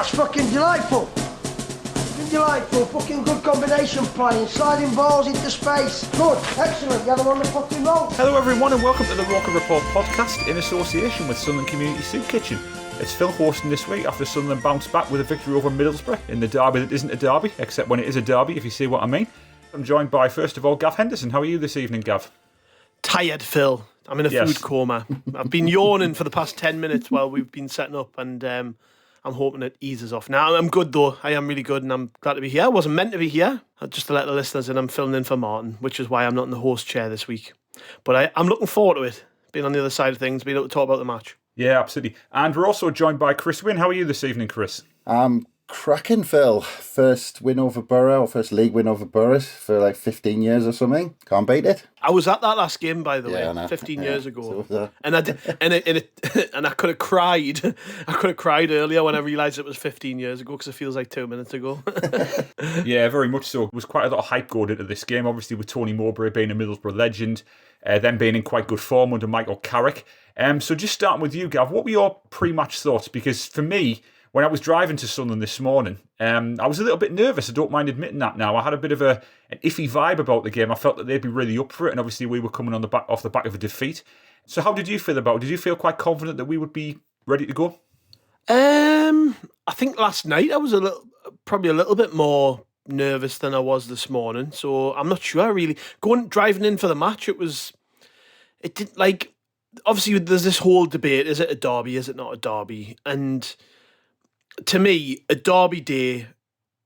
That's fucking delightful. Fucking delightful. Fucking good combination playing. Sliding balls into space. Good. Excellent. Get them on the fucking roll. Hello everyone and welcome to the ROSSCO Report podcast in association with Sunderland Community Soup Kitchen. It's Phil hosting this week after Sunderland bounced back with a victory over Middlesbrough in the derby that isn't a derby, except when it is a derby, if you see what I mean. I'm joined by, first of all, Gav Henderson. How are you this evening, Gav? Tired, Phil. I'm in a food coma. I've been yawning for the past 10 minutes while we've been setting up, and I'm hoping it eases off. Now, I'm good, though. I am really good, and I'm glad to be here. I wasn't meant to be here. Just to let the listeners in, I'm filling in for Martin, which is why I'm not in the host chair this week. But I'm looking forward to it, being on the other side of things, being able to talk about the match. Yeah, absolutely. And we're also joined by Chris Wynn. How are you this evening, Chris? Cracking, Phil. First win over Boro, or first league win over Boro for like 15 years or something. Can't beat it. I was at that last game, by the way, I know. 15 years ago, So, and I did, and I could have cried. I could have cried earlier when I realised it was 15 years ago because it feels like 2 minutes ago. Yeah, very much so. There was quite a lot of hype going into this game, obviously with Tony Mowbray being a Middlesbrough legend, then being in quite good form under Michael Carrick. So just starting with you, Gav, what were your pre-match thoughts? Because for me, when I was driving to Sunderland this morning, I was a little bit nervous. I don't mind admitting that now. I had a bit of an iffy vibe about the game. I felt that they'd be really up for it, and obviously we were coming off the back of a defeat. So how did you feel about it? Did you feel quite confident that we would be ready to go? I think last night I was probably a little bit more nervous than I was this morning. So I'm not sure really. Driving in for the match, it didn't like. Obviously, there's this whole debate: is it a derby? Is it not a derby? And to me, a derby day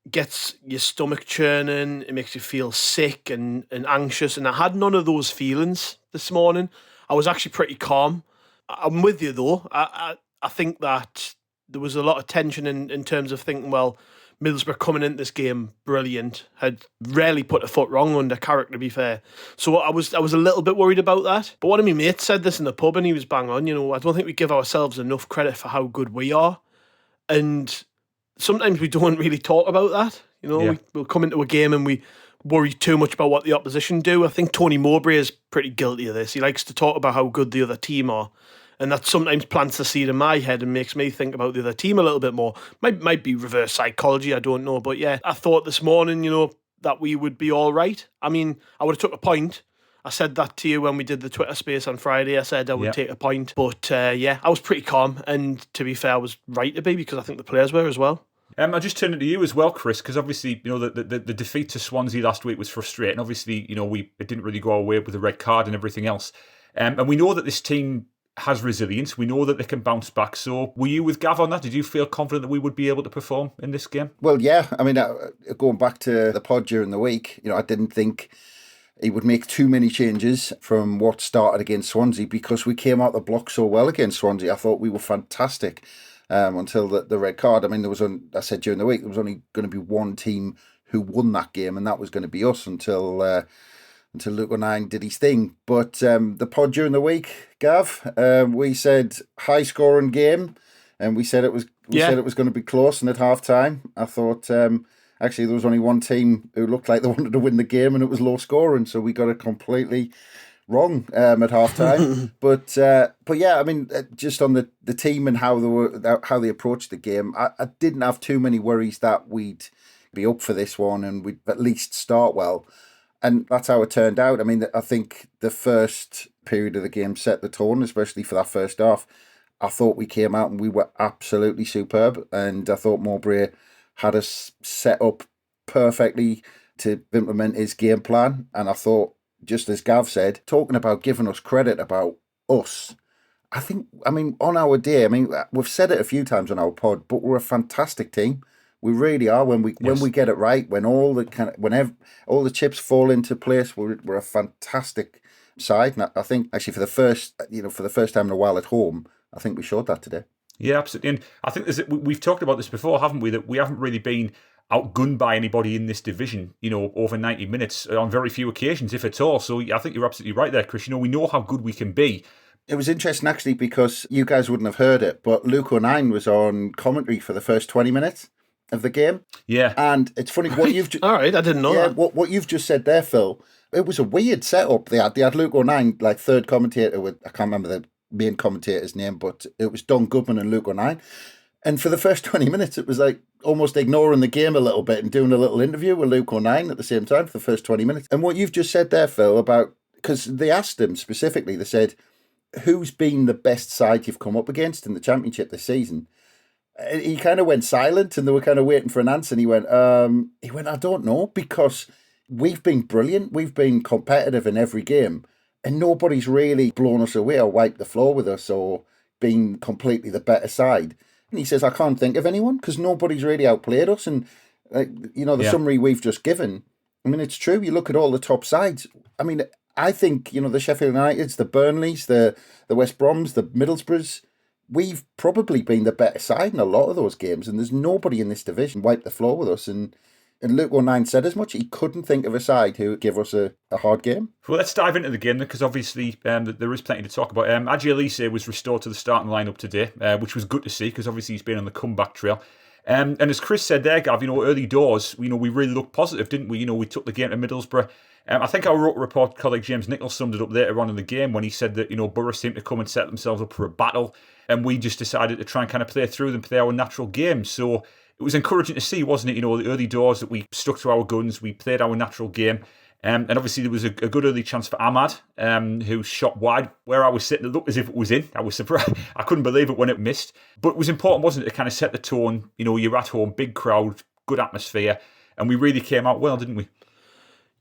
gets your stomach churning. It makes you feel sick and anxious. And I had none of those feelings this morning. I was actually pretty calm. I'm with you, though. I think that there was a lot of tension in terms of thinking, well, Middlesbrough coming into this game brilliant, had rarely put a foot wrong under Carrick, to be fair. So I was a little bit worried about that. But one of my mates said this in the pub and he was bang on. I don't think we give ourselves enough credit for how good we are. And sometimes we don't really talk about that. We'll come into a game and we worry too much about what the opposition do. I think Tony Mowbray is pretty guilty of this. He likes to talk about how good the other team are. And that sometimes plants the seed in my head and makes me think about the other team a little bit more. Might be reverse psychology, I don't know. But yeah, I thought this morning, that we would be all right. I mean, I would have took a point. I said that to you when we did the Twitter space on Friday. I said I would take a point. But I was pretty calm. And to be fair, I was right to be because I think the players were as well. I just turned it to you as well, Chris, because obviously, the defeat to Swansea last week was frustrating. Obviously, it didn't really go our way with the red card and everything else. And we know that this team has resilience. We know that they can bounce back. So were you with Gav on that? Did you feel confident that we would be able to perform in this game? Well, yeah. I mean, going back to the pod during the week, I didn't think he would make too many changes from what started against Swansea because we came out the block so well against Swansea. I thought we were fantastic until the red card. I mean, I said during the week, there was only going to be one team who won that game, and that was going to be us until Luke O'Nien did his thing. But the pod during the week, Gav, we said high scoring game, and we said it was going to be close. And at half time, I thought actually there was only one team who looked like they wanted to win the game, and it was low scoring. So we got it completely wrong at half time. but yeah, I mean, just on the team and how they approached the game, I didn't have too many worries that we'd be up for this one and we'd at least start well. And that's how it turned out. I mean, I think the first period of the game set the tone, especially for that first half. I thought we came out and we were absolutely superb. And I thought Mowbray had us set up perfectly to implement his game plan. And I thought, just as Gav said, talking about giving us credit about us, on our day, we've said it a few times on our pod, but we're a fantastic team. We really are when we get it right. When all the chips fall into place, we're a fantastic side. And I think actually for the first time in a while at home, I think we showed that today. Yeah, absolutely. And I think we've talked about this before, haven't we? That we haven't really been outgunned by anybody in this division, over 90 minutes on very few occasions, if at all. So I think you're absolutely right there, Chris. We know how good we can be. It was interesting actually because you guys wouldn't have heard it, but Luke O'Nien was on commentary for the first 20 minutes. Of the game. Yeah. And it's funny what you've all right, I didn't know that. What you've just said there, Phil, it was a weird setup. They had Luke O'Nien, like third commentator with, I can't remember the main commentator's name, but it was Don Goodman and Luke O'Nien. And for the first 20 minutes, it was like almost ignoring the game a little bit and doing a little interview with Luke O'Nien at the same time for the first 20 minutes. And what you've just said there, Phil, about, because they asked him specifically, they said, who's been the best side you've come up against in the Championship this season? He kind of went silent and they were kind of waiting for an answer. And he went, I don't know, because we've been brilliant. We've been competitive in every game and nobody's really blown us away or wiped the floor with us or been completely the better side. And he says, I can't think of anyone because nobody's really outplayed us. And, the summary we've just given, I mean, it's true. You look at all the top sides. I mean, I think, the Sheffield Uniteds, the Burnleys, the West Broms, the Middlesbroughs, we've probably been the better side in a lot of those games. And there's nobody in this division wiped the floor with us. And Luke O'Nien said as much. He couldn't think of a side who would give us a hard game. Well, let's dive into the game then, because obviously there is plenty to talk about. Aji Elise was restored to the starting lineup today, which was good to see, because obviously he's been on the comeback trail. And as Chris said there, Gav, early doors, we really looked positive, didn't we? We took the game to Middlesbrough. I think our Roker Report colleague James Nichols summed it up later on in the game when he said that, Boro seemed to come and set themselves up for a battle, and we just decided to try and kind of play through them, play our natural game. So it was encouraging to see, wasn't it? The early doors that we stuck to our guns, we played our natural game. And obviously there was a good early chance for Ahmad, who shot wide. Where I was sitting, it looked as if it was in. I was surprised. I couldn't believe it when it missed. But it was important, wasn't it, to kind of set the tone. You're at home, big crowd, good atmosphere. And we really came out well, didn't we?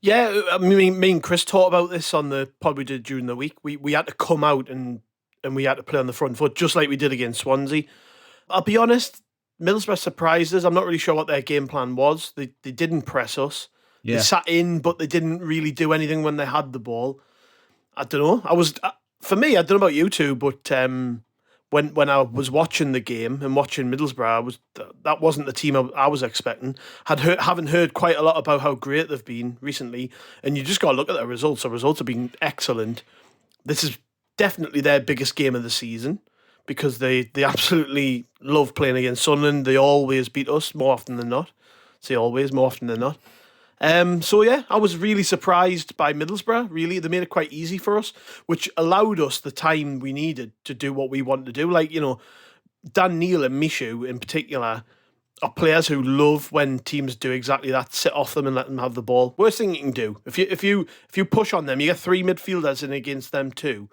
Yeah, I mean, me and Chris talked about this on the pod we did during the week. We had to come out and we had to play on the front foot, just like we did against Swansea. I'll be honest, Middlesbrough surprised us. I'm not really sure what their game plan was. They didn't press us. Yeah. They sat in, but they didn't really do anything when they had the ball. I don't know. For me, I don't know about you two, but when I was watching the game and watching Middlesbrough, that wasn't the team I was expecting. Haven't heard quite a lot about how great they've been recently, and you just got to look at their results. The results have been excellent. This is definitely their biggest game of the season, because they absolutely love playing against Sunderland. They always beat us more often than not. More often than not. I was really surprised by Middlesbrough, really. They made it quite easy for us, which allowed us the time we needed to do what we wanted to do. Like, Dan Neil and Michu in particular are players who love when teams do exactly that, sit off them and let them have the ball. Worst thing you can do, if you push on them, you get three midfielders in against them too,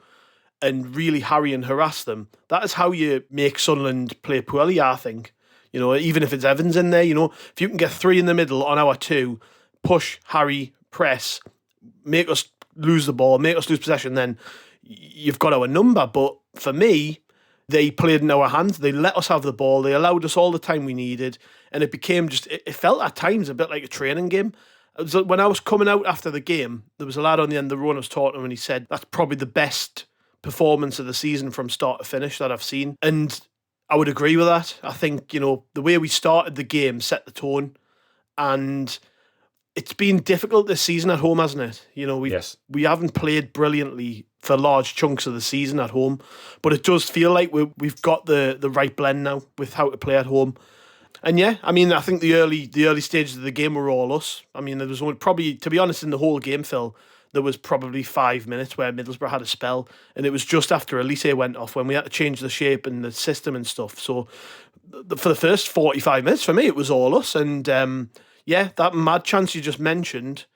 and really harry and harass them. That is how you make Sunderland play poorly, I think. Even if it's Evans in there, if you can get three in the middle on our two, push, harry, press, make us lose the ball, make us lose possession, then you've got our number. But for me, they played in our hands. They let us have the ball. They allowed us all the time we needed. And it became it felt at times a bit like a training game. When I was coming out after the game, there was a lad on the end of the road I was talking to him, and he said, that's probably the best performance of the season from start to finish that I've seen. And I would agree with that. I think, the way we started the game set the tone, and it's been difficult this season at home, hasn't it? We haven't played brilliantly for large chunks of the season at home, but it does feel like we've got the right blend now with how to play at home. And I think the early stages of the game were all us. I mean, there was only probably, to be honest, in the whole game, Phil, there was probably 5 minutes where Middlesbrough had a spell, and it was just after Elise went off when we had to change the shape and the system and stuff. So for the first 45 minutes, for me, it was all us. And that mad chance you just mentioned,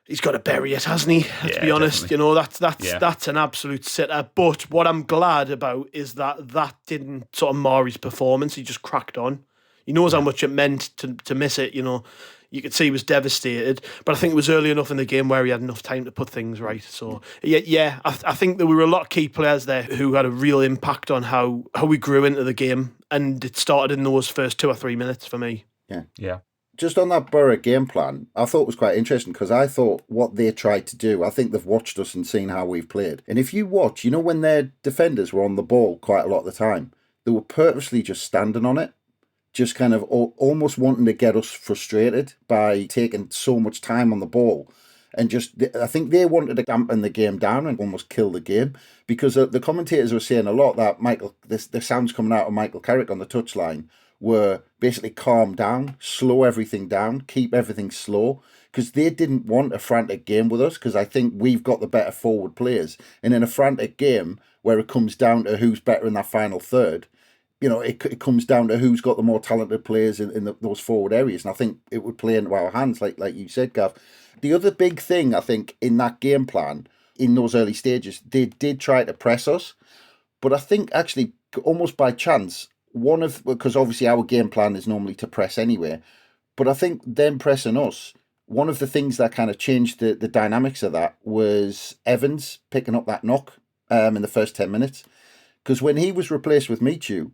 he's got to bury it, hasn't he? To be honest, that's an absolute sitter. But what I'm glad about is that didn't sort of mar his performance. He just cracked on. He knows how much it meant to miss it, You could see he was devastated, but I think it was early enough in the game where he had enough time to put things right. So, I think there were a lot of key players there who had a real impact on how we grew into the game, and it started in those first 2 or 3 minutes for me. Yeah. Just on that Boro game plan, I thought it was quite interesting because I thought what they tried to do, I think they've watched us and seen how we've played. And if you watch, when their defenders were on the ball quite a lot of the time, they were purposely just standing on it, just kind of almost wanting to get us frustrated by taking so much time on the ball. And I think they wanted to dampen the game down and almost kill the game, because the commentators were saying a lot that the sounds coming out of Michael Carrick on the touchline were basically calm down, slow everything down, keep everything slow, because they didn't want a frantic game with us, because I think we've got the better forward players. And in a frantic game where it comes down to who's better in that final third, it comes down to who's got the more talented players in those forward areas. And I think it would play into our hands, like you said, Gav. The other big thing, I think, in that game plan, in those early stages, they did try to press us. But I think actually, almost by chance, because obviously our game plan is normally to press anyway, but I think them pressing us, one of the things that kind of changed the dynamics of that was Evans picking up that knock in the first 10 minutes. Because when he was replaced with Michu,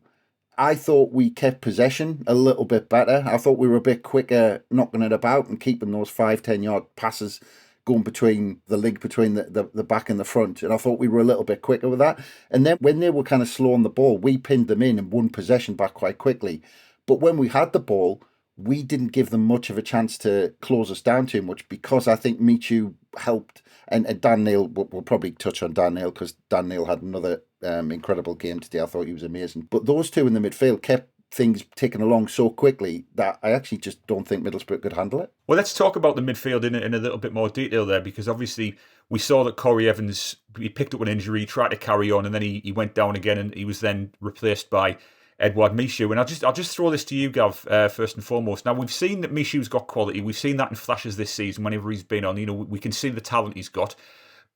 I thought we kept possession a little bit better. I thought we were a bit quicker knocking it about and keeping those 5-10 yard passes going between the link between the back and the front. And I thought we were a little bit quicker with that. And then when they were kind of slow on the ball, we pinned them in and won possession back quite quickly. But when we had the ball, we didn't give them much of a chance to close us down too much, because I think Michu helped. And Dan Neil, we'll probably touch on Dan Neil, because Dan Neil had another incredible game today. I thought he was amazing. But those two in the midfield kept things ticking along so quickly that I actually just don't think Middlesbrough could handle it. Well, let's talk about the midfield in a little bit more detail there, because obviously we saw that Corey Evans, he picked up an injury, tried to carry on, and then he went down again, and he was then replaced by Edouard Michu. And I'll just throw this to you, Gav, first and foremost. Now, we've seen that Michu's got quality. We've seen that in flashes this season whenever he's been on. We can see the talent he's got.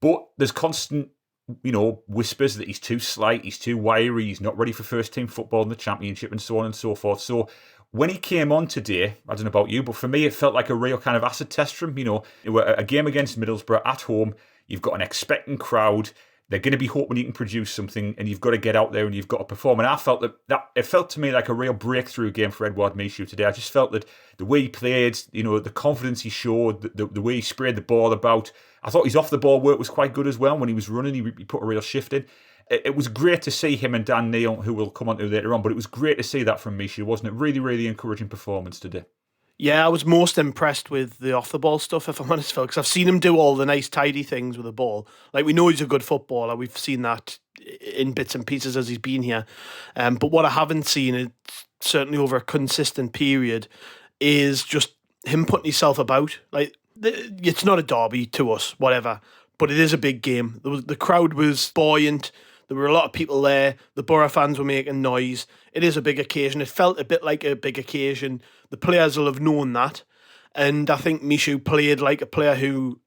But there's constant, whispers that he's too slight, he's too wiry, he's not ready for first-team football in the Championship, and so on and so forth. So when he came on today, I don't know about you, but for me, it felt like a real kind of acid test for him. A game against Middlesbrough at home, you've got an expectant crowd. They're going to be hoping you can produce something, and you've got to get out there and you've got to perform. And I felt that it felt to me like a real breakthrough game for Edouard Michu today. I just felt that the way he played, the confidence he showed, the way he sprayed the ball about. I thought his off-the-ball work was quite good as well. When he was running, he put a real shift in. It was great to see him and Dan Neil, who we'll come on to later on, but it was great to see that from Michu, wasn't it? Really, really encouraging performance today. Yeah, I was most impressed with the off-the-ball stuff, if I'm honest, Phil, because I've seen him do all the nice, tidy things with the ball. Like, we know he's a good footballer. We've seen that in bits and pieces as he's been here. But what I haven't seen, certainly over a consistent period, is just him putting himself about. Like, it's not a derby to us, whatever, but it is a big game. The crowd was buoyant. There were a lot of people there. The Boro fans were making noise. It is a big occasion. It felt a bit like a big occasion. The players will have known that. And I think Michu played like a player who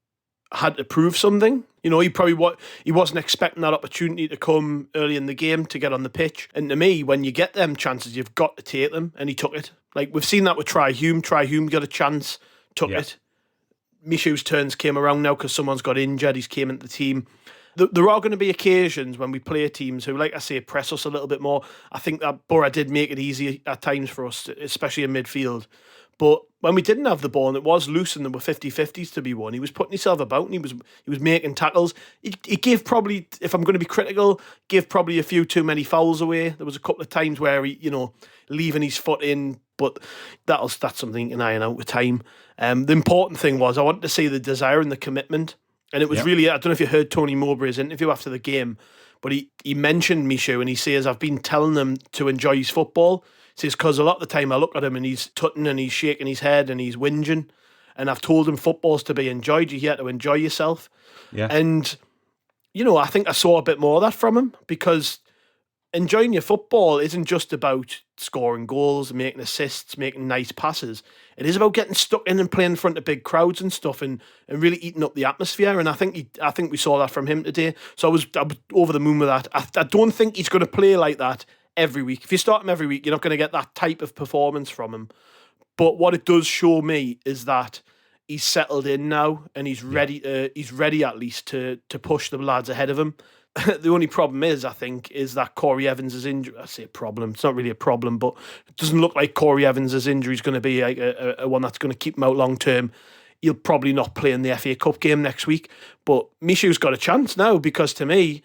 had to prove something. He wasn't expecting that opportunity to come early in the game to get on the pitch. And to me, when you get them chances, you've got to take them. And he took it. Like, we've seen that with Trai Hume. Trai Hume got a chance, took it. Michu's turns came around now because someone's got injured. He's came into the team. There are going to be occasions when we play teams who, like I say, press us a little bit more. I think that Boro did make it easy at times for us, especially in midfield. But when we didn't have the ball and it was loose and there were 50-50s to be won, he was putting himself about and he was making tackles. He gave probably, if I'm going to be critical, gave probably a few too many fouls away. There was a couple of times where he, leaving his foot in, but that's something you can iron out with time. The important thing was I wanted to see the desire and the commitment. And it was really, I don't know if you heard Tony Mowbray's interview after the game, but he mentioned Michu and he says, I've been telling them to enjoy his football. He says, because a lot of the time I look at him and he's tutting and he's shaking his head and he's whinging. And I've told him football's to be enjoyed. You're here to enjoy yourself. Yeah. And, I think I saw a bit more of that from him, because enjoying your football isn't just about scoring goals, making assists, making nice passes. It is about getting stuck in and playing in front of big crowds and stuff, and really eating up the atmosphere. And I think we saw that from him today. So I was over the moon with that. I don't think he's going to play like that every week. If you start him every week, you're not going to get that type of performance from him. But what it does show me is that he's settled in now, and he's ready. He's ready at least to push the lads ahead of him. The only problem is, I think, is that Corey Evans' injury. I say a problem. It's not really a problem, but it doesn't look like Corey Evans' injury is going to be like a one that's going to keep him out long term. He'll probably not play in the FA Cup game next week. But Michu's got a chance now, because to me,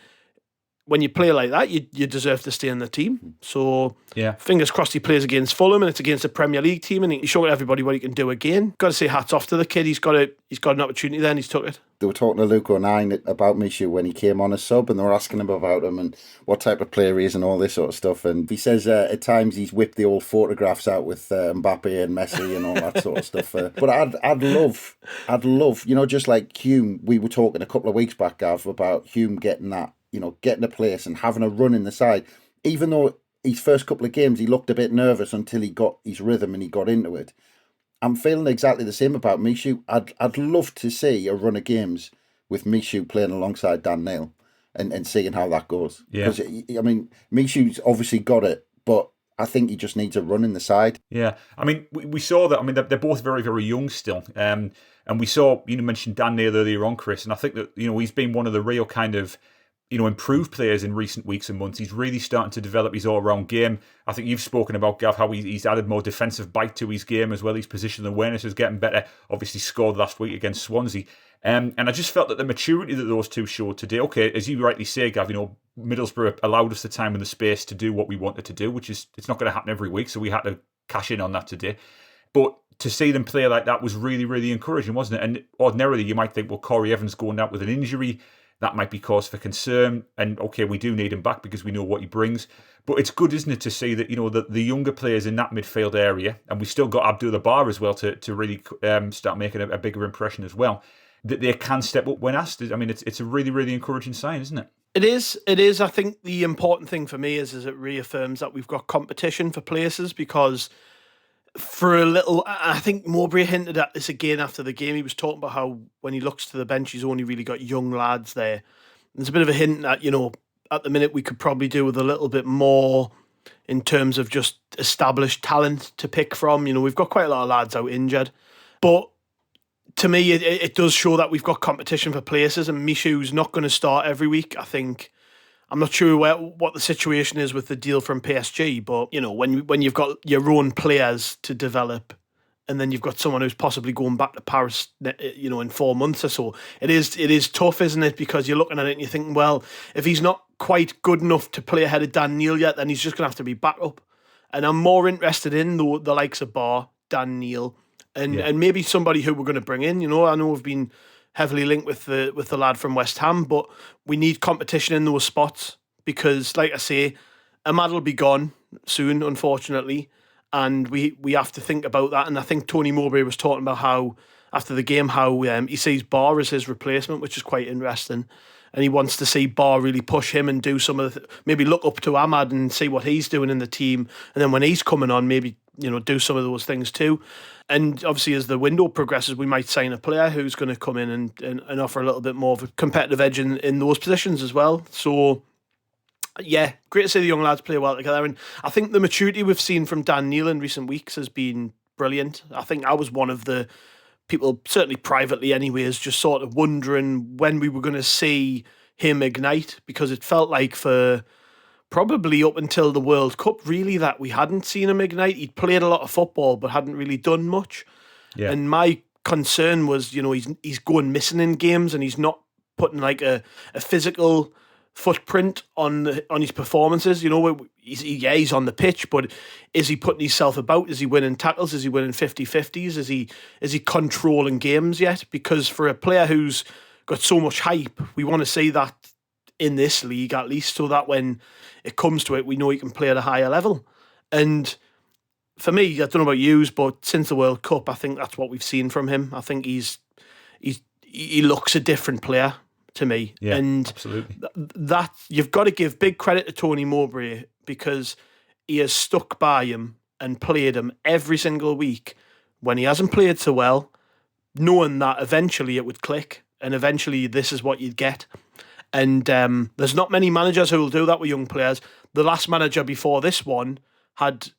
when you play like that, you deserve to stay in the team. So fingers crossed he plays against Fulham and it's against a Premier League team and he showed everybody what he can do again. Got to say hats off to the kid. He's got an opportunity there and he's took it. They were talking to Luke O'Nine about Michu when he came on as sub, and they were asking him about him and what type of player he is and all this sort of stuff. And he says at times he's whipped the old photographs out with Mbappe and Messi and all that sort of stuff. But I'd love, just like Hume, we were talking a couple of weeks back, Gav, about Hume getting that, getting a place and having a run in the side. Even though his first couple of games, he looked a bit nervous until he got his rhythm and he got into it. I'm feeling exactly the same about Michu. I'd love to see a run of games with Michu playing alongside Dan Neil and seeing how that goes. Yeah. Because, I mean, Michu's obviously got it, but I think he just needs a run in the side. Yeah. I mean, we saw that. I mean, they're both very, very young still. And we saw, you mentioned Dan Neil earlier on, Chris, and I think that, he's been one of the real kind of, improved players in recent weeks and months. He's really starting to develop his all-round game. I think you've spoken about, Gav, how he's added more defensive bite to his game as well. His positional awareness is getting better. Obviously scored last week against Swansea. And I just felt that the maturity that those two showed today, okay, as you rightly say, Gav, Middlesbrough allowed us the time and the space to do what we wanted to do, which is, it's not going to happen every week, so we had to cash in on that today. But to see them play like that was really, really encouraging, wasn't it? And ordinarily you might think, well, Corey Evans going out with an injury, that might be cause for concern. And okay, we do need him back because we know what he brings. But it's good, isn't it, to see that, the younger players in that midfield area, and we still got Abdullah Bar as well to really start making a bigger impression as well, that they can step up when asked. I mean, it's a really, really encouraging sign, isn't it? It is. I think the important thing for me is it reaffirms that we've got competition for places, because for a little, I think Mowbray hinted at this again after the game. He was talking about how when he looks to the bench, he's only really got young lads there. There's a bit of a hint that, at the minute we could probably do with a little bit more in terms of just established talent to pick from. We've got quite a lot of lads out injured. But to me, it does show that we've got competition for places, and Michu's not going to start every week. I think, I'm not sure what the situation is with the deal from PSG, but when you've got your own players to develop, and then you've got someone who's possibly going back to Paris, in 4 months or so, it is tough, isn't it? Because you're looking at it and you're thinking, well, if he's not quite good enough to play ahead of Dan Neil yet, then he's just going to have to be back up. And I'm more interested in the likes of Bar, Dan Neil, and maybe somebody who we're going to bring in. I know we've been heavily linked with the lad from West Ham, but we need competition in those spots because, like I say, Ahmad will be gone soon, unfortunately, and we have to think about that. And I think Tony Mowbray was talking about how, after the game, how he sees Bar as his replacement, which is quite interesting. And he wants to see Bar really push him and do some of maybe look up to Ahmad and see what he's doing in the team. And then when he's coming on, maybe, do some of those things too. And obviously, as the window progresses, we might sign a player who's going to come in and offer a little bit more of a competitive edge in those positions as well. So, yeah, great to see the young lads play well together. And I think the maturity we've seen from Dan Neil in recent weeks has been brilliant. I think I was one of the people, certainly privately anyways, just sort of wondering when we were going to see him ignite, because it felt like for probably up until the World Cup, really, that we hadn't seen him ignite. He'd played a lot of football, but hadn't really done much. Yeah. And my concern was, he's going missing in games and he's not putting like a physical footprint on his performances. He's on the pitch, but is he putting himself about? Is he winning tackles? Is he winning 50-50s? Is he controlling games yet? Because for a player who's got so much hype, we want to see that in this league at least, so that when it comes to it, we know he can play at a higher level. And for me, I don't know about you, but since the World Cup, I think that's what we've seen from him. I think he looks a different player to me. Yeah, and absolutely. That you've got to give big credit to Tony Mowbray, because he has stuck by him and played him every single week when he hasn't played so well, knowing that eventually it would click and eventually this is what you'd get. And there's not many managers who will do that with young players. The last manager before this one had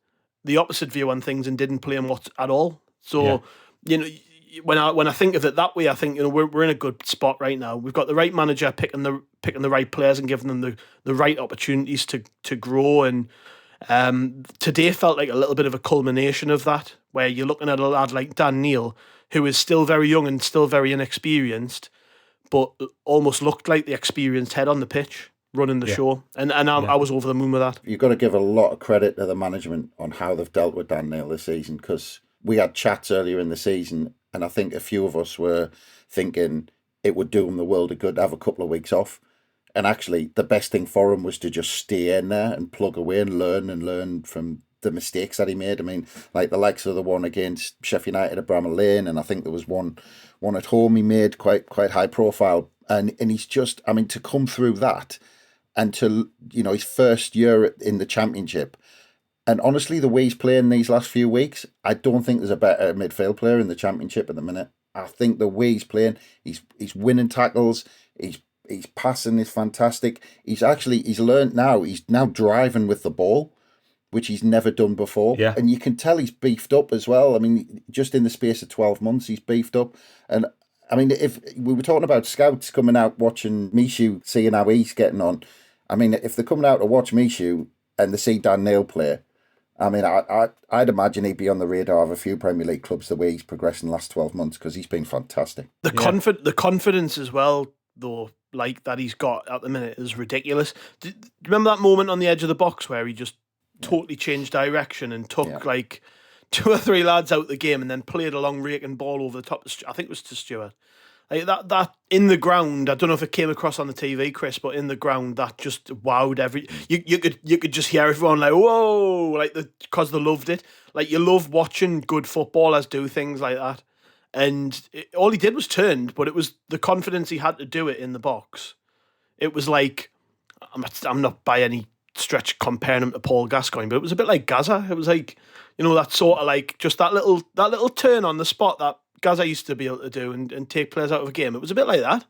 the opposite view on things and didn't play him at all. So, when I think of it that way, I think we're in a good spot right now. We've got the right manager picking the right players and giving them the right opportunities to grow. And today felt like a little bit of a culmination of that, where you're looking at a lad like Dan Neil, who is still very young and still very inexperienced, but almost looked like the experienced head on the pitch running the show. And I was over the moon with that. You've got to give a lot of credit to the management on how they've dealt with Dan Neil this season, because we had chats earlier in the season, and I think a few of us were thinking it would do him the world of good to have a couple of weeks off. And actually, the best thing for him was to just stay in there and plug away and learn from the mistakes that he made. I mean, like the likes of the one against Sheffield United at Bramall Lane, and I think there was one at home he made quite high profile. And he's just, I mean, to come through that and to, his first year in the Championship. And honestly, the way he's playing these last few weeks, I don't think there's a better midfield player in the Championship at the minute. I think the way he's playing, he's winning tackles, he's passing is fantastic. He's learned now. He's now driving with the ball, which he's never done before. Yeah. And you can tell he's beefed up as well. I mean, just in the space of 12 months, he's beefed up. And I mean, if we were talking about scouts coming out watching Michu, seeing how he's getting on. I mean, if they're coming out to watch Michu and they see Dan Neil play, I mean, I'd imagine he'd be on the radar of a few Premier League clubs the way he's progressed in the last 12 months, because he's been fantastic. The confidence as well, though, like that he's got at the minute is ridiculous. Do you remember that moment on the edge of the box where he just totally changed direction and took like 2 or 3 lads out the game and then played a long raking ball over the top? I think it was to Stewart. Like that in the ground, I don't know if it came across on the TV, Chris, but in the ground, that just wowed you could just hear everyone like, whoa, like because they loved it. Like, you love watching good footballers do things like that. And all he did was turned, but it was the confidence he had to do it in the box. It was like, I'm not by any stretch comparing him to Paul Gascoigne, but it was a bit like Gaza. It was like, that sort of like just that little turn on the spot that Gaza used to be able to do and take players out of a game. It was a bit like that.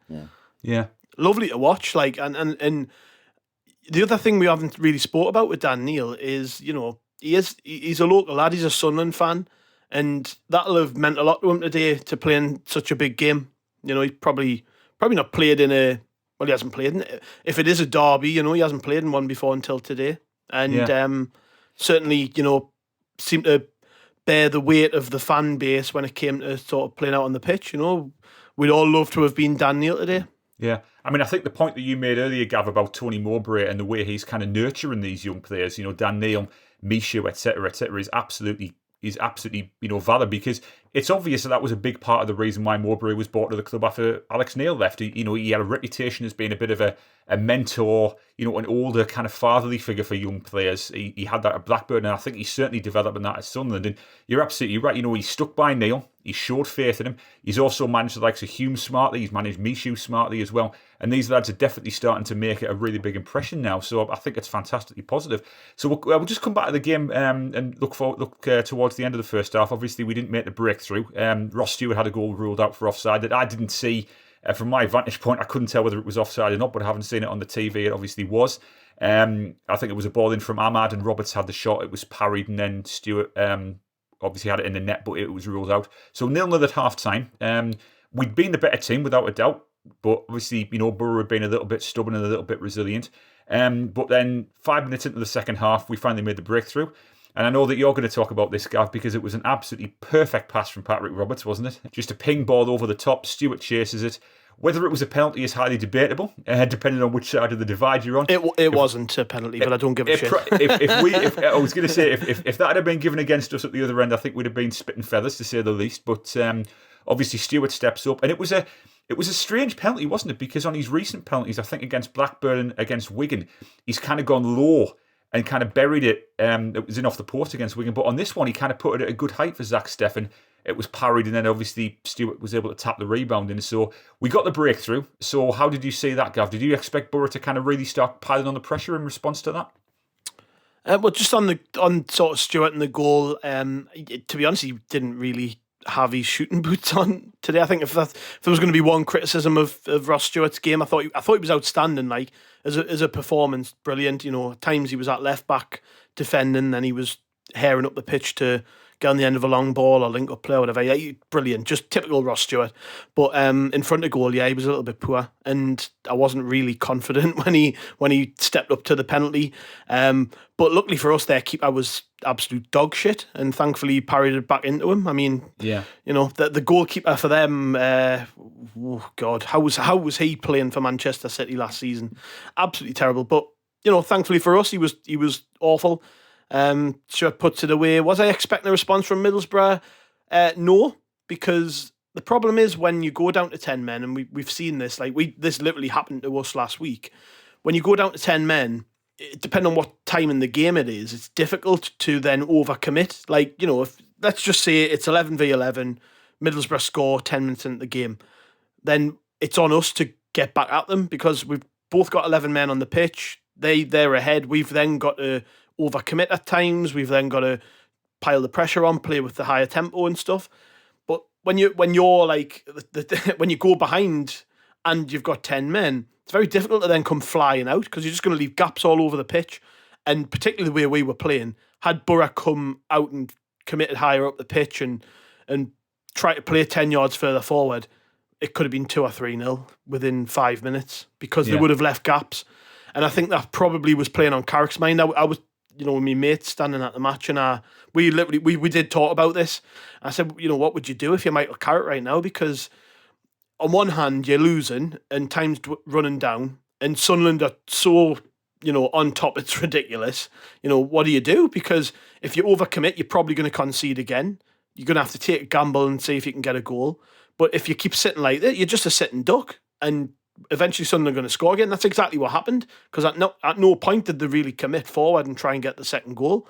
Yeah. Lovely to watch. Like, and the other thing we haven't really spoke about with Dan Neil is, he's a local lad. He's a Sunderland fan, and that'll have meant a lot to him today to play in such a big game. He's probably not played in he hasn't played in it. If it is a derby, he hasn't played in one before until today. And certainly, seemed to bear the weight of the fan base when it came to sort of playing out on the pitch. We'd all love to have been Dan Neil today. Yeah. I mean, I think the point that you made earlier, Gav, about Tony Mowbray and the way he's kind of nurturing these young players, Dan Neil, Michu, etc., is absolutely valid, because it's obvious that was a big part of the reason why Mowbray was brought to the club after Alex Neil left. He had a reputation as being a bit of a mentor, an older kind of fatherly figure for young players. He had that at Blackburn, and I think he's certainly developing that at Sunderland. And you're absolutely right. He stuck by Neil. He showed faith in him. He's also managed the likes of Hume smartly. He's managed Michu smartly as well. And these lads are definitely starting to make a really big impression now. So I think it's fantastically positive. So we'll just come back to the game and look towards the end of the first half. Obviously, we didn't make the breakthrough. Ross Stewart had a goal ruled out for offside that I didn't see. From my vantage point, I couldn't tell whether it was offside or not, but having seen it on the TV, it obviously was. I think it was a ball in from Ahmad, and Roberts had the shot. It was parried, and then Stewart obviously had it in the net, but it was ruled out. So 0-0 at half-time. We'd been the better team, without a doubt, but obviously, Boro had been a little bit stubborn and a little bit resilient. But then 5 minutes into the second half, we finally made the breakthrough. And I know that you're going to talk about this, Gav, because it was an absolutely perfect pass from Patrick Roberts, wasn't it? Just a ping ball over the top. Stewart chases it. Whether it was a penalty is highly debatable, depending on which side of the divide you're on. It wasn't a penalty, but I don't give a shit. I was going to say, if that had been given against us at the other end, I think we'd have been spitting feathers, to say the least. But obviously, Stewart steps up, and it was a strange penalty, wasn't it? Because on his recent penalties, I think against Blackburn and against Wigan, he's kind of gone low and kind of buried it. It was in off the post against Wigan, but on this one, he kind of put it at a good height for Zach Steffen. It was parried, and then obviously Stewart was able to tap the rebound in. So we got the breakthrough. So how did you see that, Gav? Did you expect Boro to kind of really start piling on the pressure in response to that? Well, just on sort of Stewart and the goal, to be honest, he didn't really have his shooting boots on today. I think if there was going to be one criticism of Ross Stewart's game, I thought he was outstanding. Like as a performance, brilliant. At times he was at left back defending, then he was hairing up the pitch to get on the end of a long ball or link up play or whatever. Yeah, brilliant, just typical Ross Stewart. But in front of goal, he was a little bit poor, and I wasn't really confident when he stepped up to the penalty. But luckily for us, their keeper was absolute dog shit, and thankfully he parried it back into him. I mean, the goalkeeper for them, oh God, how was he playing for Manchester City last season? Absolutely terrible. But thankfully for us, he was awful. Stewart puts it away. Was I expecting a response from Middlesbrough? No, because the problem is when you go down to 10 men, and we've seen this, this literally happened to us last week. When you go down to 10 men, depending on what time in the game it is, it's difficult to then overcommit. If let's just say it's 11v11, Middlesbrough score 10 minutes into the game, then it's on us to get back at them, because we've both got 11 men on the pitch. They're ahead. We've then got to overcommit at times. We've then got to pile the pressure on, play with the higher tempo and stuff. But when you're like when you go behind and you've got 10 men, it's very difficult to then come flying out because you're just going to leave gaps all over the pitch. And particularly the way we were playing, had Boro come out and committed higher up the pitch and try to play 10 yards further forward, it could have been 2 or 3-0 within 5 minutes because they would have left gaps. And I think that probably was playing on Carrick's mind. I was, with my mates standing at the match, and we did talk about this. I said, what would you do if you're Michael Carrick right now? Because on one hand, you're losing and time's running down, and Sunderland are so, on top, it's ridiculous. What do you do? Because if you overcommit, you're probably going to concede again. You're going to have to take a gamble and see if you can get a goal. But if you keep sitting like that, you're just a sitting duck, and eventually Sunderland are going to score again. That's exactly what happened, because at no point did they really commit forward and try and get the second goal.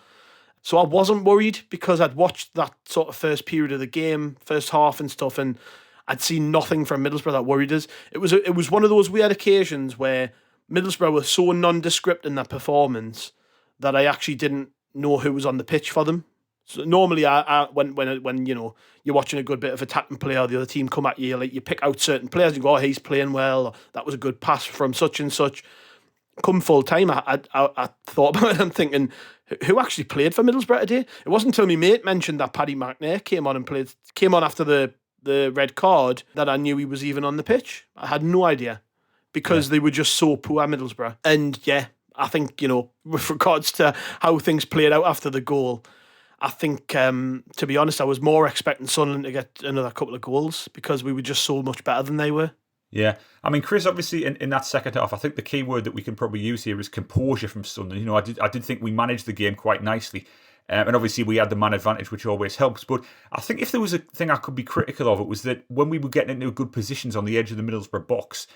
So I wasn't worried because I'd watched that sort of first period of the game, first half and stuff, and I'd seen nothing from Middlesbrough that worried us. It was one of those weird occasions where Middlesbrough were so nondescript in their performance that I actually didn't know who was on the pitch for them. So normally, when you're watching a good bit of attacking play, or the other team come at you, like you pick out certain players, you go, "Oh, he's playing well," or "That was a good pass from such and such." Come full time, I thought about it. I'm thinking, who actually played for Middlesbrough today? It wasn't until my mate mentioned that Paddy McNair came on after the red card that I knew he was even on the pitch. I had no idea because they were just so poor, Middlesbrough. And I think with regards to how things played out after the goal, I think, to be honest, I was more expecting Sunderland to get another couple of goals because we were just so much better than they were. Yeah. I mean, Chris, obviously, in that second half, I think the key word that we can probably use here is composure from Sunderland. I did think we managed the game quite nicely. And obviously, we had the man advantage, which always helps. But I think if there was a thing I could be critical of, it was that when we were getting into good positions on the edge of the Middlesbrough box,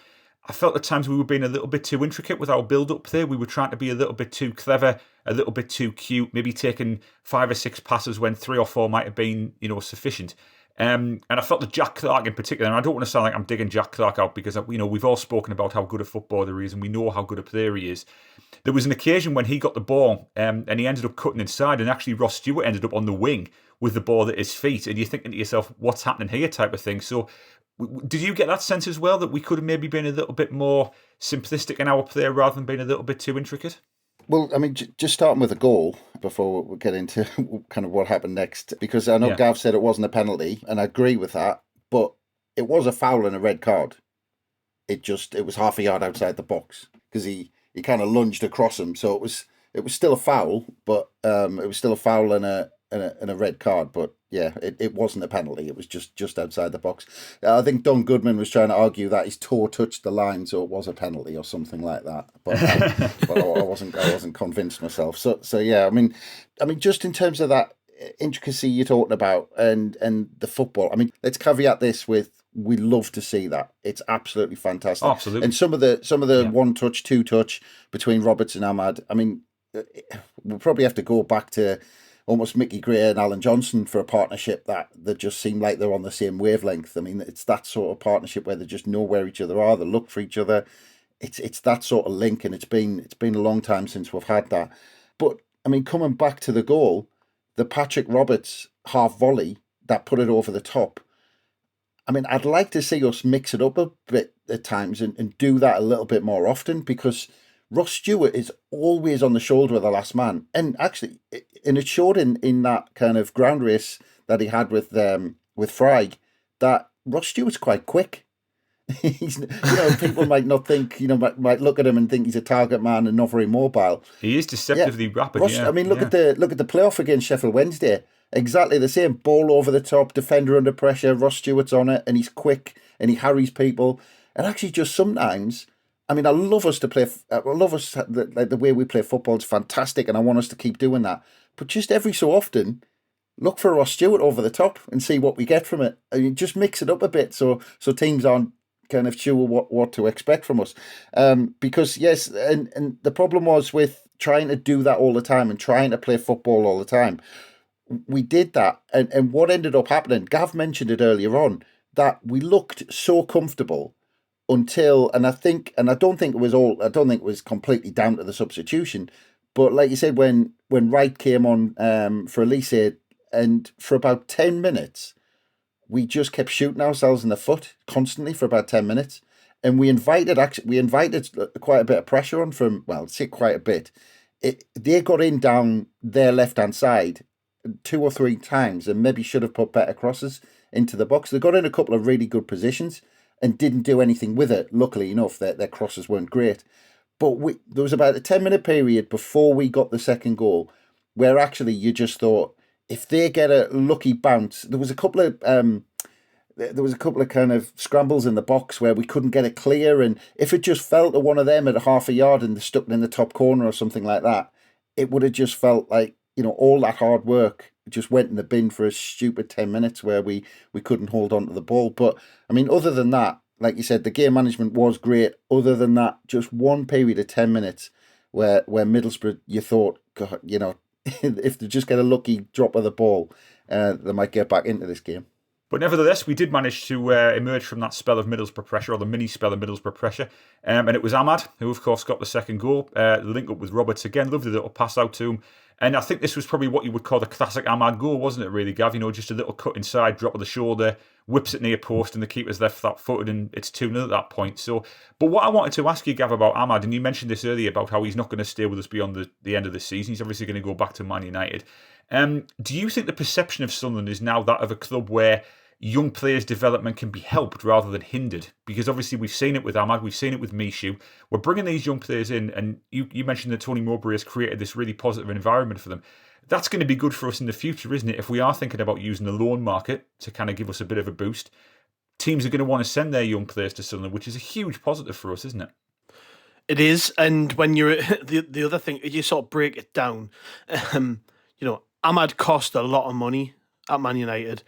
I felt at times we were being a little bit too intricate with our build-up there. We were trying to be a little bit too clever, a little bit too cute, maybe taking 5 or 6 passes when 3 or 4 might have been, sufficient. And I felt that Jack Clarke in particular, and I don't want to sound like I'm digging Jack Clarke out because, we've all spoken about how good a footballer he is and we know how good a player he is. There was an occasion when he got the ball and he ended up cutting inside, and actually Ross Stewart ended up on the wing with the ball at his feet, and you're thinking to yourself, what's happening here type of thing. So did you get that sense as well, that we could have maybe been a little bit more simplistic in our play rather than being a little bit too intricate? Well, I mean, just starting with a goal before we get into kind of what happened next, because I know Gav said it wasn't a penalty, and I agree with that, but it was a foul and a red card. It was half a yard outside the box because he kind of lunged across him, so it was still a foul, but it was still a foul and a red card, but yeah, it wasn't a penalty. It was just outside the box. I think Don Goodman was trying to argue that his toe touched the line, so it was a penalty or something like that. But, but I wasn't convinced myself. So yeah, I mean, just in terms of that intricacy you're talking about and the football. I mean, let's caveat this with, we love to see that. It's absolutely fantastic. Oh, absolutely. And some of the 1 touch, 2 touch between Roberts and Ahmad. I mean, we'll probably have to go back to almost Mickey Gray and Alan Johnson for a partnership that just seem like they're on the same wavelength. I mean, it's that sort of partnership where they just know where each other are, they look for each other. It's that sort of link, and it's been a long time since we've had that. But I mean, coming back to the goal, the Patrick Roberts half volley that put it over the top. I mean, I'd like to see us mix it up a bit at times and do that a little bit more often, because Ross Stewart is always on the shoulder of the last man. And actually, and it showed in that kind of ground race that he had with Fry, that Ross Stewart's quite quick. He's, people might not think, might look at him and think he's a target man and not very mobile. He is deceptively rapid. Ross, I mean, look at the playoff against Sheffield Wednesday. Exactly the same. Ball over the top, defender under pressure. Ross Stewart's on it, and he's quick and he harries people. And actually, just sometimes, I mean, I love us to play. I love us the way we play football is fantastic, and I want us to keep doing that. But just every so often, look for Ross Stewart over the top and see what we get from it. I mean, just mix it up a bit so teams aren't kind of sure what to expect from us. Because yes, and the problem was with trying to do that all the time and trying to play football all the time. We did that, and what ended up happening, Gav mentioned it earlier on, that we looked so comfortable until, and I don't think it was completely down to the substitution, but like you said, when Wright came on for Elise, and for about 10 minutes, we just kept shooting ourselves in the foot constantly for about 10 minutes. And we invited quite a bit of pressure on from, well, say quite a bit. They got in down their left-hand side 2 or 3 times and maybe should have put better crosses into the box. They got in a couple of really good positions and didn't do anything with it. Luckily enough, their crosses weren't great. But there was about a 10-minute period before we got the second goal where actually you just thought, if they get a lucky bounce, there was a couple of kind of scrambles in the box where we couldn't get it clear, and if it just fell to one of them at half a yard and they're stuck in the top corner or something like that, it would have just felt like, all that hard work just went in the bin for a stupid 10 minutes where we couldn't hold on to the ball. But I mean, other than that, like you said, the game management was great. Other than that, just one period of 10 minutes where Middlesbrough, you thought, God, if they just get a lucky drop of the ball, they might get back into this game. But nevertheless, we did manage to emerge from that spell of Middlesbrough pressure, or the mini spell of Middlesbrough pressure. And it was Ahmad who, of course, got the second goal. The link up with Roberts again. Lovely little pass out to him. And I think this was probably what you would call the classic Ahmad goal, wasn't it, really, Gav? Just a little cut inside, drop of the shoulder, whips it near post, and the keeper's left flat-footed, and it's 2-0 at that point. But what I wanted to ask you, Gav, about Ahmad, and you mentioned this earlier about how he's not going to stay with us beyond the end of the season. He's obviously going to go back to Man United. Do you think the perception of Sunderland is now that of a club where young players' development can be helped rather than hindered? Because obviously we've seen it with Ahmad, we've seen it with Michu. We're bringing these young players in, and you mentioned that Tony Mowbray has created this really positive environment for them. That's going to be good for us in the future, isn't it? If we are thinking about using the loan market to kind of give us a bit of a boost, teams are going to want to send their young players to Sunderland, which is a huge positive for us, isn't it? It is, and when you're the other thing, you sort of break it down. Ahmad cost a lot of money at Man United.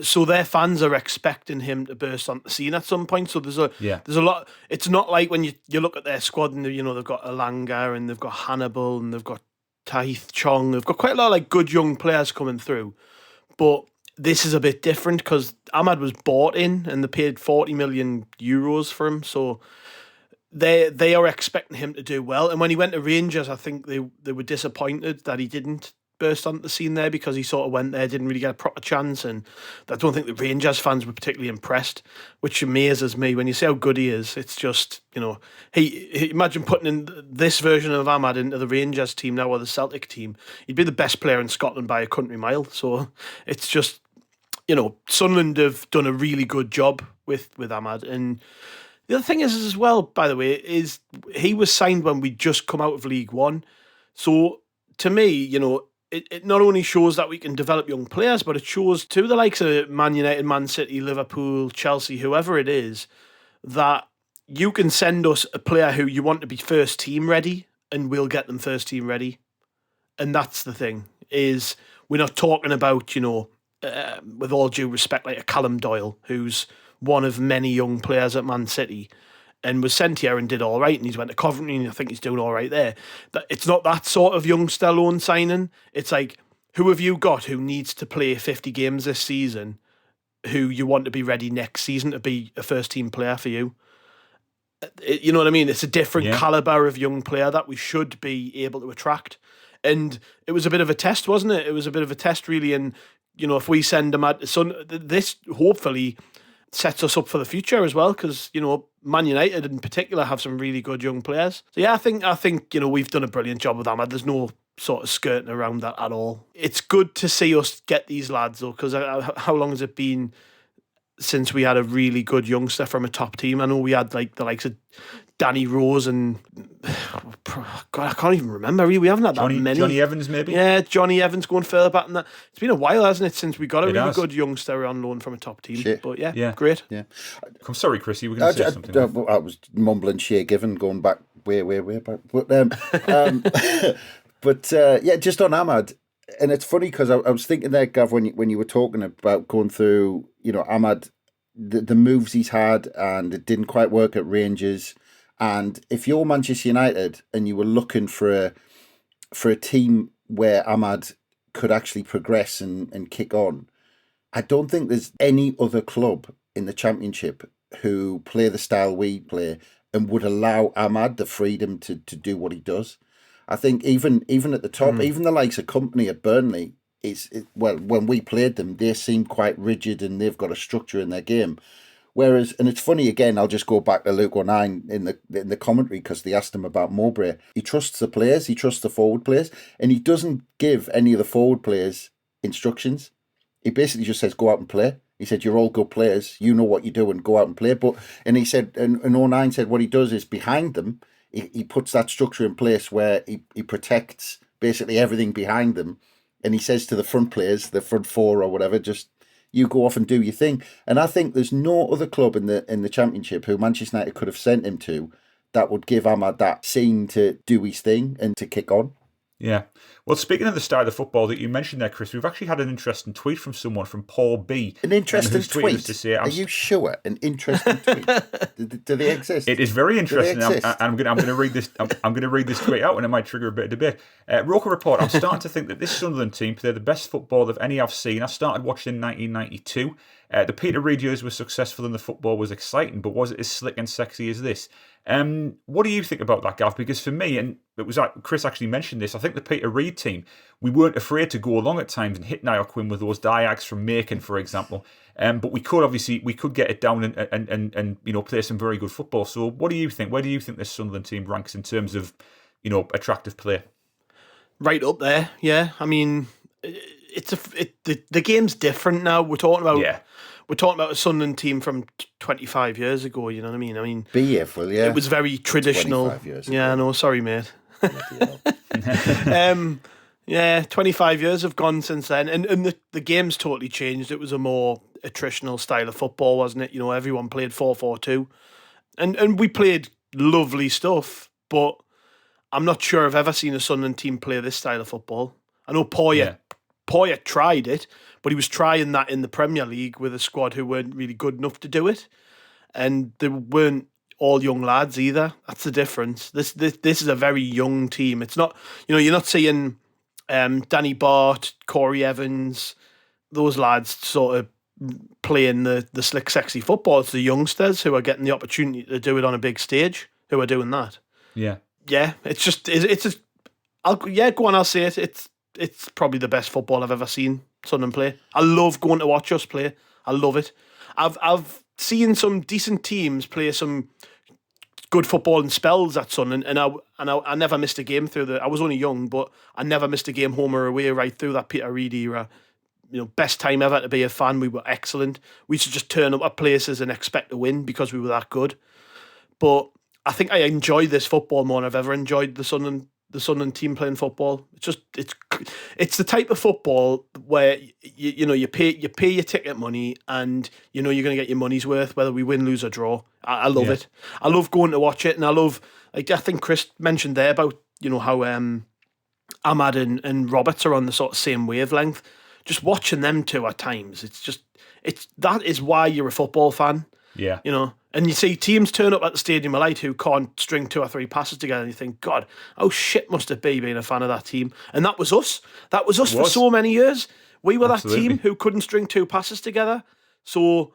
So their fans are expecting him to burst on the scene at some point. So there's a lot. It's not like when you look at their squad and they've got Alanga and they've got Hannibal and they've got Taith Chong. They've got quite a lot of good young players coming through. But this is a bit different because Ahmad was bought in and they paid 40 million euros for him. So they are expecting him to do well. And when he went to Rangers, I think they were disappointed that he didn't burst onto the scene there because he sort of went there, didn't really get a proper chance, and I don't think the Rangers fans were particularly impressed, which amazes me when you see how good he is. It's just, he imagine putting in this version of Ahmad into the Rangers team now or the Celtic team, he'd be the best player in Scotland by a country mile. So it's just, Sunderland have done a really good job with Ahmad. And the other thing is as well, by the way, is he was signed when we just come out of League One. So to me, it not only shows that we can develop young players, but it shows to the likes of Man United, Man City, Liverpool, Chelsea, whoever it is, that you can send us a player who you want to be first team ready and we'll get them first team ready. And that's the thing, is we're not talking about, with all due respect, like a Callum Doyle, who's one of many young players at Man City and was sent here and did all right, and he's went to Coventry and I think he's doing all right there. It's not that sort of youngster loan signing. It's like, who have you got who needs to play 50 games this season, who you want to be ready next season to be a first team player for you? You know what I mean? It's a different calibre of young player that we should be able to attract. And it was a bit of a test, wasn't it? It was a bit of a test, really. And, if we send them at this hopefully sets us up for the future as well, because Man United in particular have some really good young players. So yeah, I think we've done a brilliant job with Ahmad. There's no sort of skirting around that at all. It's good to see us get these lads though, because how long has it been since we had a really good youngster from a top team? I know we had like the likes of Danny Rose and God, I can't even remember. We haven't had that many. Johnny Evans, maybe. Yeah, Johnny Evans going further back than that. It's been a while, hasn't it, since we got a really good youngster on loan from a top team. Shit. But yeah, great. Yeah. I'm sorry, Chris, you were going to say something. I was mumbling Shea Given going back way back. But just on Ahmad, and it's funny because I was thinking there, Gav, when you were talking about going through, Ahmad, the moves he's had, and it didn't quite work at Rangers. And if you're Manchester United and you were looking for a team where Ahmad could actually progress and kick on, I don't think there's any other club in the Championship who play the style we play and would allow Ahmad the freedom to do what he does. I think even at the top, even the likes of Company at Burnley, when we played them, they seem quite rigid and they've got a structure in their game. Whereas, and it's funny again, I'll just go back to Luke 09 in the commentary because they asked him about Mowbray. He trusts the players, he trusts the forward players, and he doesn't give any of the forward players instructions. He basically just says, go out and play. He said, you're all good players, you know what you do and go out and play. And he said, and 09 said what he does is behind them, he puts that structure in place where he protects basically everything behind them. And he says to the front players, the front four or whatever, just you go off and do your thing. And I think there's no other club in the Championship who Manchester United could have sent him to that would give Ahmad that scene to do his thing and to kick on. Yeah. Well, speaking of the style of football that you mentioned there, Chris, we've actually had an interesting tweet from someone, from Paul B. An interesting tweet? To say, are you sure? An interesting tweet? Do they exist? It is very interesting. I'm going to read this. I'm going to read this tweet out, and it might trigger a bit of debate. Roker report. I'm starting to think that this Sunderland team play the best football of any I've seen. I started watching in 1992. The Peter Reid years were successful and the football was exciting, but was it as slick and sexy as this? What do you think about that, Gav? Because for me, and it was Chris actually mentioned this, I think the Peter Reid team, we weren't afraid to go along at times and hit Niall Quinn with those diags from Macon, for example. But we could get it down and play some very good football. So what do you think? Where do you think this Sunderland team ranks in terms of attractive play? Right up there, yeah. I mean, the game's different now. We're talking about a Sunderland team from 25 years ago. You know what I mean? Be careful, yeah. It was very traditional. 25 years ago. Yeah, I know. Sorry, mate. 25 years have gone since then, and the game's totally changed. It was a more attritional style of football, wasn't it? Everyone played 4-4-2, and we played lovely stuff. But I'm not sure I've ever seen a Sunderland team play this style of football. I know Poyet tried it, but he was trying that in the Premier League with a squad who weren't really good enough to do it, and they weren't all young lads either. That's the difference. This is a very young team. It's not, you're not seeing Danny Bart, Corey Evans, those lads sort of playing the slick, sexy football. It's the youngsters who are getting the opportunity to do it on a big stage who are doing that. Yeah. Yeah, go on, I'll say it. It's probably the best football I've ever seen Sunderland play. I love going to watch us play. I love it. I've seen some decent teams play some good football in spells at Sunderland, and I never missed a game through I was only young, but I never missed a game home or away right through that Peter Reid era. Best time ever to be a fan. We were excellent. We used to just turn up at places and expect to win because we were that good. But I think I enjoyed this football more than I've ever enjoyed the Sunderland team playing football. It's the type of football where you pay your ticket money and you're going to get your money's worth whether we win, lose or draw. I love it. I love going to watch it, and I love, I think Chris mentioned there about how Ahmad and Roberts are on the sort of same wavelength. Just watching them two at times, that is why you're a football fan. Yeah. And you see teams turn up at the Stadium of Light who can't string 2 or 3 passes together, and you think, God, how shit must it be being a fan of that team? And that was us. That was us for so many years. We were Absolutely. That team who couldn't string 2 passes together. So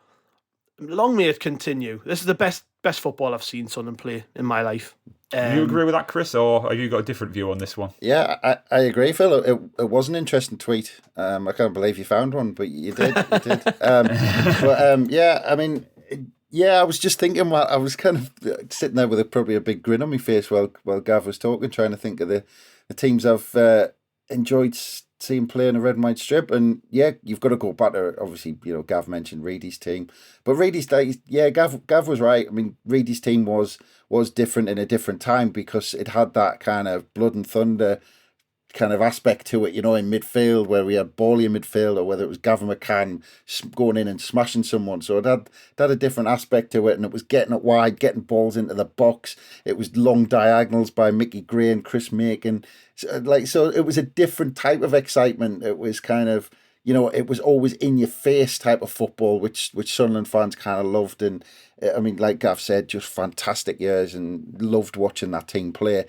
long may it continue. This is the best football I've seen Sunderland play in my life. Do you agree with that, Chris, or have you got a different view on this one? Yeah, I agree, Phil. It was an interesting tweet. I can't believe you found one, but you did. I was just thinking, I was kind of sitting there with probably a big grin on my face while Gav was talking, trying to think of the teams I've enjoyed seeing play in a red and white strip. And yeah, you've got to go back to, obviously, Gav mentioned Reedy's team. But Reedy's, Gav was right. I mean, Reedy's team was different in a different time because it had that kind of blood and thunder kind of aspect to it, in midfield where we had Bally in midfield, or whether it was Gavin McCann going in and smashing someone. So it had a different aspect to it, and it was getting it wide, getting balls into the box. It was long diagonals by Mickey Gray and Chris Macon. So it was a different type of excitement. It was kind of, it was always in your face type of football, which Sunderland fans kind of loved. And I mean, like Gav said, just fantastic years, and loved watching that team play.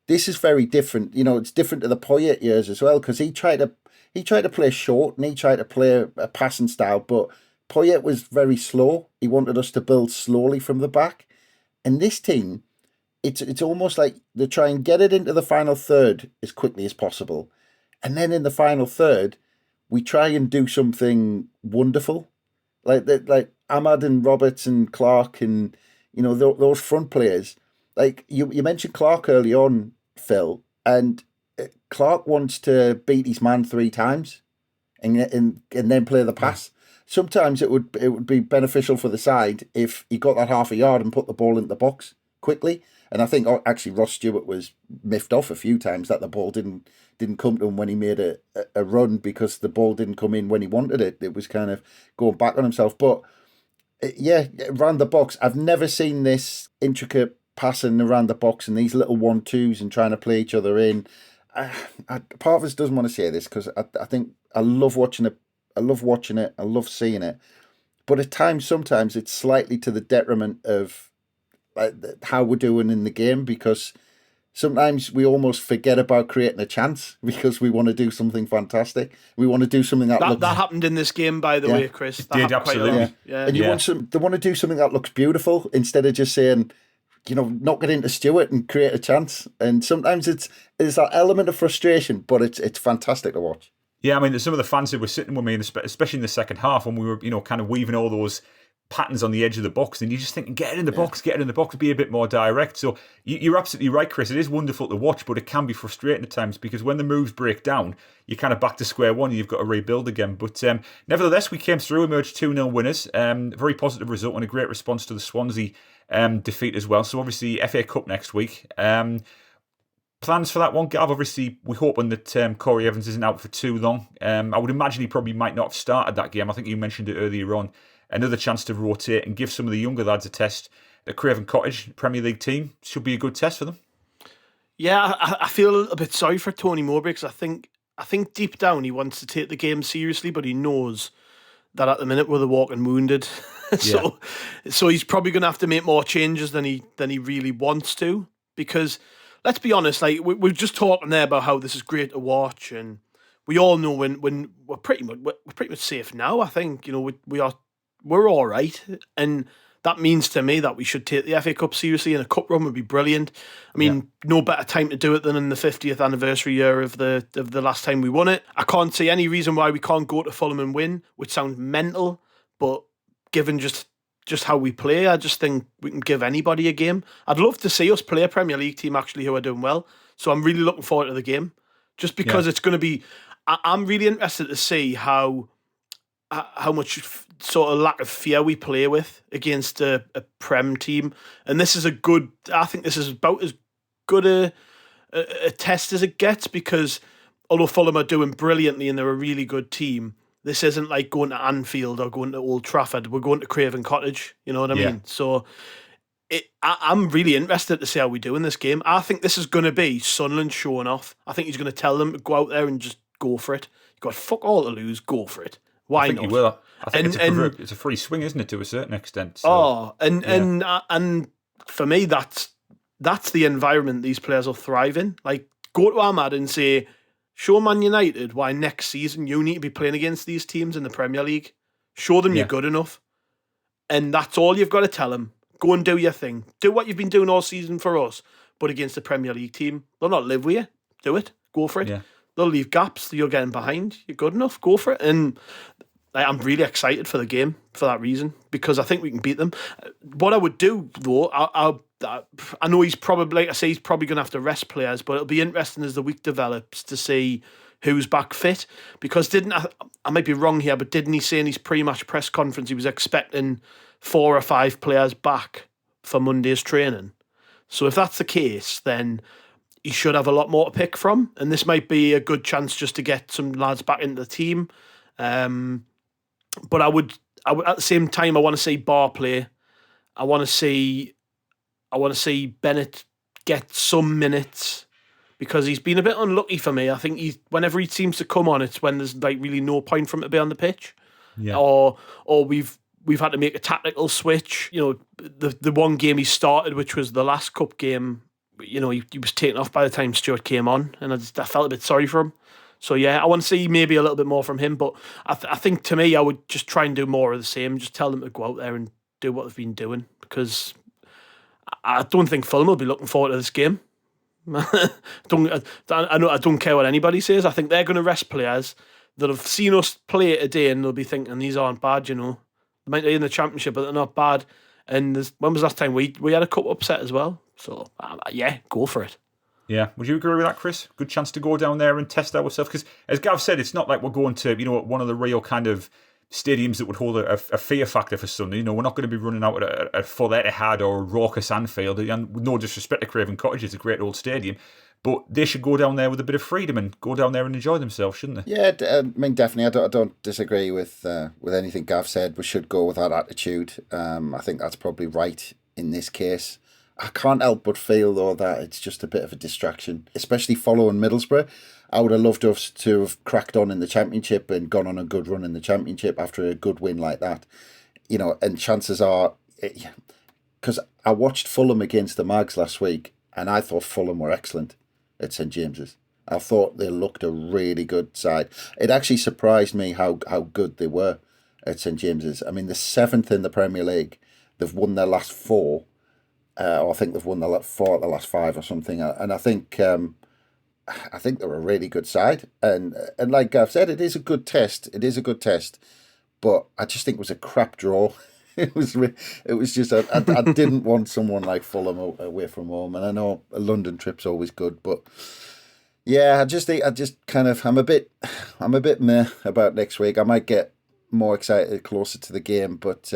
This is very different. It's different to the Poyet years as well, because he tried to play short and he tried to play a passing style, but Poyet was very slow. He wanted us to build slowly from the back. And this team, it's almost like they try and get it into the final third as quickly as possible. And then in the final third, we try and do something wonderful. Like Ahmad and Roberts and Clark and, those front players. Like you mentioned Clark early on, Phil, and Clark wants to beat his man 3 times and then play the pass. Sometimes it would be beneficial for the side if he got that half a yard and put the ball into the box quickly. And I think actually Ross Stewart was miffed off a few times that the ball didn't come to him when he made a run, because the ball didn't come in when he wanted it. It was kind of going back on himself. But yeah, around the box, I've never seen this intricate passing around the box and these little 1-2s and trying to play each other in. Part of us doesn't want to say this because I think I love watching it. I love watching it. I love seeing it. But at times, sometimes it's slightly to the detriment of how we're doing in the game, because sometimes we almost forget about creating a chance because we want to do something fantastic. We want to do something that happened in this game, by the way, Chris. That did, absolutely. Yeah. And they want to do something that looks beautiful instead of just saying, knock it into Stewart and create a chance. And sometimes it's that element of frustration, but it's fantastic to watch. Yeah, I mean, some of the fans who were sitting with me, especially in the second half, when we were, kind of weaving all those patterns on the edge of the box, and you're just thinking, get it in the box, be a bit more direct. So you're absolutely right, Chris. It is wonderful to watch, but it can be frustrating at times, because when the moves break down, you're kind of back to square one and you've got to rebuild again. But nevertheless, we came through, emerged 2-0 winners. Very positive result and a great response to the Swansea defeat as well. So obviously, FA Cup next week. Plans for that one, Gav? Obviously, we're hoping that Corey Evans isn't out for too long. I would imagine he probably might not have started that game. I think you mentioned it earlier on. Another chance to rotate and give some of the younger lads a test. The Craven Cottage Premier League team should be a good test for them. Yeah, I feel a bit sorry for Tony Mowbray, because I think deep down he wants to take the game seriously, but he knows that at the minute we're the walking wounded. So he's probably going to have to make more changes than he really wants to, because let's be honest, like we're just talking there about how this is great to watch, and we all know when we're pretty much safe now. I think we're all right, and that means to me that we should take the FA Cup seriously, and a cup run would be brilliant. I mean, no better time to do it than in the 50th anniversary year of the last time we won it. I can't see any reason why we can't go to Fulham and win, which sounds mental, but given just how we play, I just think we can give anybody a game. I'd love to see us play a Premier League team actually who are doing well. So I'm really looking forward to the game, just because it's going to be. I'm really interested to see how much sort of lack of fear we play with against a Prem team. And this is I think this is about as good a test as it gets, because although Fulham are doing brilliantly and they're a really good team, this isn't like going to Anfield or going to Old Trafford. We're going to Craven Cottage. You know what I mean? So I'm really interested to see how we do in this game. I think this is going to be Sunderland showing off. I think he's going to tell them to go out there and just go for it. You've got fuck all to lose. Go for it. Why not? I think he will. I think it's a free swing, isn't it, to a certain extent? So, and for me, that's the environment these players will thrive in. Like, go to Ahmad and say, show Man United why next season you need to be playing against these teams in the Premier League. Show them you're good enough. And that's all you've got to tell them. Go and do your thing. Do what you've been doing all season for us, but against the Premier League team. They'll not live with you. Do it. Go for it. Yeah. They'll leave gaps. You're getting behind. You're good enough. Go for it. And I'm really excited for the game for that reason, because I think we can beat them. What I would do, though, I know he's probably, like I say, he's probably going to have to rest players, but it'll be interesting as the week develops to see who's back fit. Because I might be wrong here, but didn't he say in his pre-match press conference he was expecting 4 or 5 players back for Monday's training? So if that's the case, then he should have a lot more to pick from, and this might be a good chance just to get some lads back into the team. But I would at the same time, I want to see Bar play. I want to see Bennett get some minutes, because he's been a bit unlucky for me. I think whenever he seems to come on, it's when there's like really no point for him to be on the pitch. Yeah. Or we've had to make a tactical switch. You know, the one game he started, which was the last cup game, you know, he was taken off by the time Stewart came on, and I felt a bit sorry for him. So yeah, I want to see maybe a little bit more from him. But I think to me, I would just try and do more of the same. Just tell them to go out there and do what they've been doing, because I don't think Fulham will be looking forward to this game. I don't care what anybody says. I think they're going to rest players that have seen us play today, and they'll be thinking these aren't bad. They might be in the Championship, but they're not bad. And when was the last time we had a cup upset as well? So yeah, go for it. Yeah, would you agree with that, Chris? Good chance to go down there and test ourselves, because as Gav said, it's not like we're going to one of the real kind of stadiums that would hold a fear factor for Sunday. We're not going to be running out at a full Etihad or a raucous Anfield. And no disrespect to Craven Cottage, it's a great old stadium, but they should go down there with a bit of freedom and go down there and enjoy themselves, shouldn't they? Yeah, I mean, definitely. I don't disagree with anything Gav said. We should go with that attitude. I think that's probably right in this case. I can't help but feel, though, that it's just a bit of a distraction, especially following Middlesbrough. I would have loved us to have cracked on in the Championship and gone on a good run in the Championship after a good win like that. And chances are, because I watched Fulham against the Mags last week, and I thought Fulham were excellent at St James's. I thought they looked a really good side. It actually surprised me how good they were at St James's. I mean, the 7th in the Premier League. They've won their last 4. Or I think they've won the 4 of the last 5 or something. And I think they're a really good side. And like Gav said, it is a good test. It is a good test. But I just think it was a crap draw. It was just I didn't want someone like Fulham away from home. And I know a London trip's always good, but yeah, I'm a bit meh about next week. I might get more excited closer to the game, but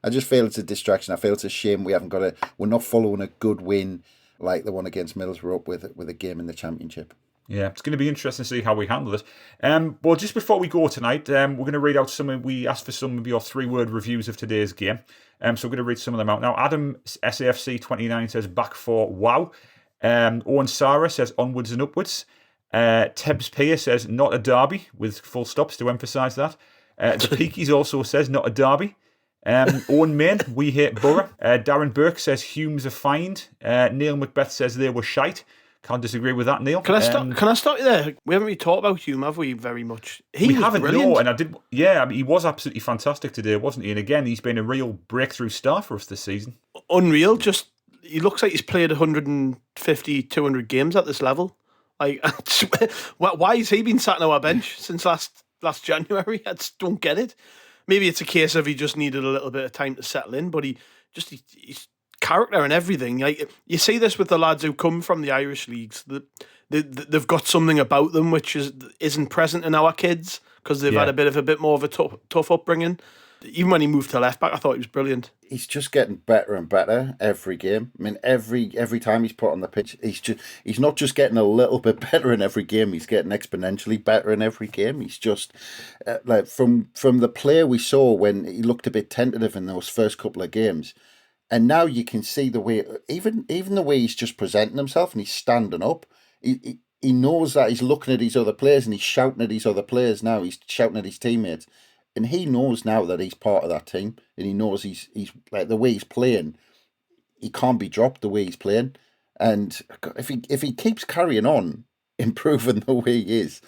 I just feel it's a distraction. I feel it's a shame we're not following a good win like the one against Middlesbrough up with a game in the Championship. Yeah, it's going to be interesting to see how we handle it. Well, just before we go tonight, we're going to read out we asked for some of your 3-word reviews of today's game. So we're going to read some of them out now. Adam SAFC 29 says back 4, wow. Owen Sarah says onwards and upwards. Tebs Pier says not a derby, with full stops to emphasise that. The Peakies also says not a derby. Owen Main, we hate Boro. Darren Burke says Hume's a find. Neil Macbeth says they were shite. Can't disagree with that, Neil. Can I stop you there? We haven't really talked about Hume, have we, very much? We haven't, no, and I did. Yeah, I mean, he was absolutely fantastic today, wasn't he? And again, he's been a real breakthrough star for us this season. Unreal. He looks like he's played 150, 200 games at this level. Like, why has he been sat on our bench since last January? I just don't get it. Maybe it's a case of he just needed a little bit of time to settle in, but he's character and everything. Like, you see this with the lads who come from the Irish leagues. They've got something about them which isn't present in our kids, because they've had a bit more of a tough upbringing. Even when he moved to left back, I thought he was brilliant. He's just getting better and better every game. I mean, every time he's put on the pitch, he's not just getting a little bit better in every game. He's getting exponentially better in every game. He's just like from the player we saw when he looked a bit tentative in those first couple of games, and now you can see the way, even the way he's just presenting himself and he's standing up. He knows that he's looking at his other players and he's shouting at his other players now. He's shouting at his teammates. And he knows now that he's part of that team, and he knows he's like, the way he's playing, he can't be dropped the way he's playing. And if he keeps carrying on improving the way he is,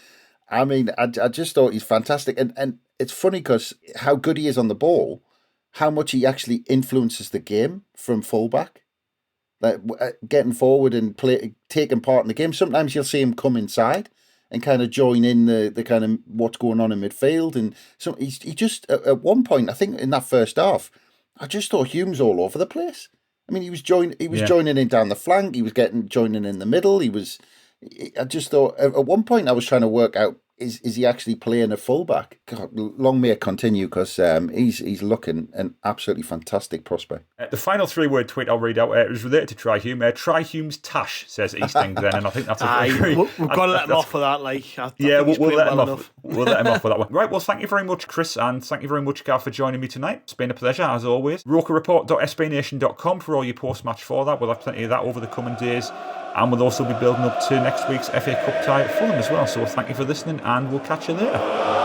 I mean, I just thought he's fantastic. And it's funny because how good he is on the ball, how much he actually influences the game from fullback, like getting forward and taking part in the game. Sometimes you'll see him come inside and kind of join in the kind of what's going on in midfield. And so he just, at one point, I think in that first half, I just thought Hume's all over the place. I mean, he was joining in down the flank. He was joining in the middle. I just thought, at one point I was trying to work out, is he actually playing a fullback? God, long may it continue, because he's looking an absolutely fantastic prospect. The final 3-word tweet I'll read out is related to Trai Hume. Trai Hume's tash, says East End then, and I think that's we've got to let him off for that. We'll let him off. We'll let him off for that one. Right, well, thank you very much, Chris, and thank you very much, Gav, for joining me tonight. It's been a pleasure, as always. ROSSCOREBOUND.sbnation.com for all your post-match for that. We'll have plenty of that over the coming days. And we'll also be building up to next week's FA Cup tie at Fulham as well. So thank you for listening, and we'll catch you later.